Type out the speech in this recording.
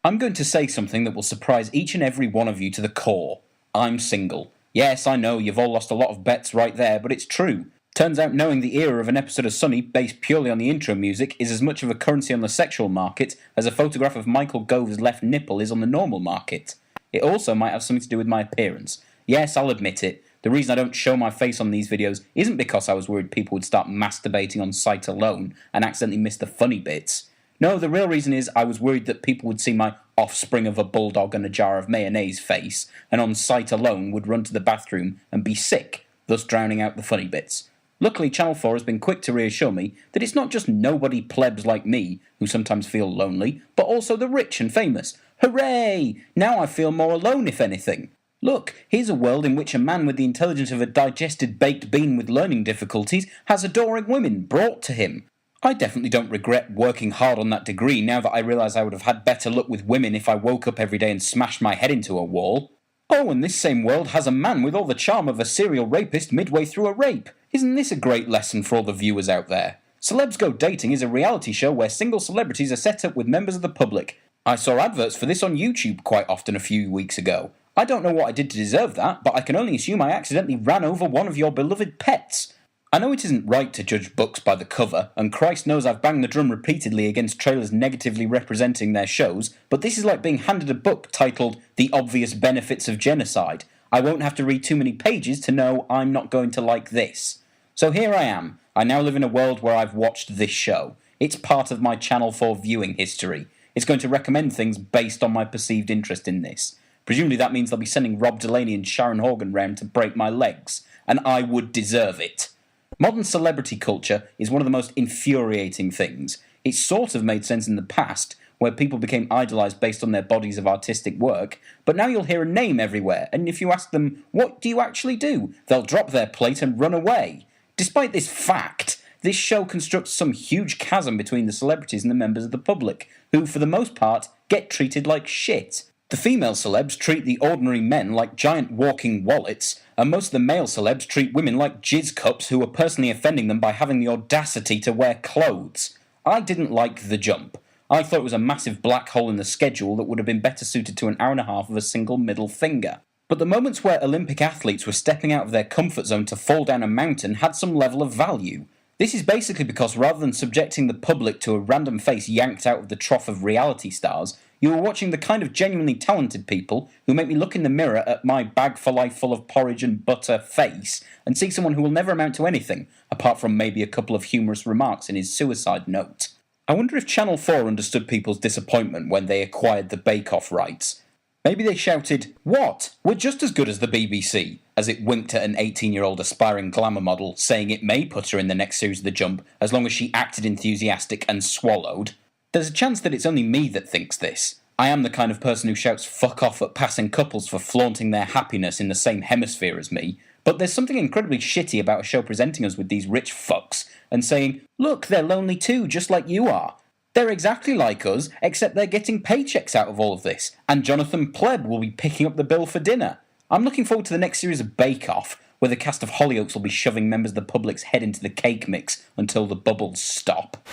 I'm going to say something that will surprise each and every one of you to the core. I'm single. Yes, I know you've all lost a lot of bets right there, but it's true. Turns out knowing the era of an episode of Sunny based purely on the intro music is as much of a currency on the sexual market as a photograph of Michael Gove's left nipple is on the normal market. It also might have something to do with my appearance. Yes, I'll admit it. The reason I don't show my face on these videos isn't because I was worried people would start masturbating on sight alone and accidentally miss the funny bits. No, the real reason is I was worried that people would see my offspring of a bulldog and a jar of mayonnaise face, and on sight alone would run to the bathroom and be sick, thus drowning out the funny bits. Luckily, Channel 4 has been quick to reassure me that it's not just nobody plebs like me who sometimes feel lonely, but also the rich and famous. Hooray! Now I feel more alone, if anything. Look, here's a world in which a man with the intelligence of a digested baked bean with learning difficulties has adoring women brought to him. I definitely don't regret working hard on that degree now that I realise I would have had better luck with women if I woke up every day and smashed my head into a wall. Oh, and this same world has a man with all the charm of a serial rapist midway through a rape. Isn't this a great lesson for all the viewers out there? Celebs Go Dating is a reality show where single celebrities are set up with members of the public. I saw adverts for this on YouTube quite often a few weeks ago. I don't know what I did to deserve that, but I can only assume I accidentally ran over one of your beloved pets. I know it isn't right to judge books by the cover, and Christ knows I've banged the drum repeatedly against trailers negatively representing their shows, but this is like being handed a book titled The Obvious Benefits of Genocide. I won't have to read too many pages to know I'm not going to like this. So here I am. I now live in a world where I've watched this show. It's part of my Channel 4 viewing history. It's going to recommend things based on my perceived interest in this. Presumably that means they'll be sending Rob Delaney and Sharon Horgan round to break my legs, and I would deserve it. Modern celebrity culture is one of the most infuriating things. It sort of made sense in the past, where people became idolised based on their bodies of artistic work, but now you'll hear a name everywhere, and if you ask them, what do you actually do? They'll drop their plate and run away. Despite this fact, this show constructs some huge chasm between the celebrities and the members of the public, who, for the most part, get treated like shit. The female celebs treat the ordinary men like giant walking wallets, and most of the male celebs treat women like jizz cups who are personally offending them by having the audacity to wear clothes. I didn't like the jump. I thought it was a massive black hole in the schedule that would have been better suited to an hour and a half of a single middle finger. But the moments where Olympic athletes were stepping out of their comfort zone to fall down a mountain had some level of value. This is basically because rather than subjecting the public to a random face yanked out of the trough of reality stars, you were watching the kind of genuinely talented people who make me look in the mirror at my bag for life full of porridge and butter face and see someone who will never amount to anything, apart from maybe a couple of humorous remarks in his suicide note. I wonder if Channel 4 understood people's disappointment when they acquired the Bake Off rights. Maybe they shouted, "What? We're just as good as the BBC," as it winked at an 18-year-old aspiring glamour model, saying it may put her in the next series of The Jump as long as she acted enthusiastic and swallowed. There's a chance that it's only me that thinks this. I am the kind of person who shouts fuck off at passing couples for flaunting their happiness in the same hemisphere as me, but there's something incredibly shitty about a show presenting us with these rich fucks and saying, look, they're lonely too, just like you are. They're exactly like us, except they're getting paychecks out of all of this, and Jonathan Pleb will be picking up the bill for dinner. I'm looking forward to the next series of Bake Off, where the cast of Hollyoaks will be shoving members of the public's head into the cake mix until the bubbles stop.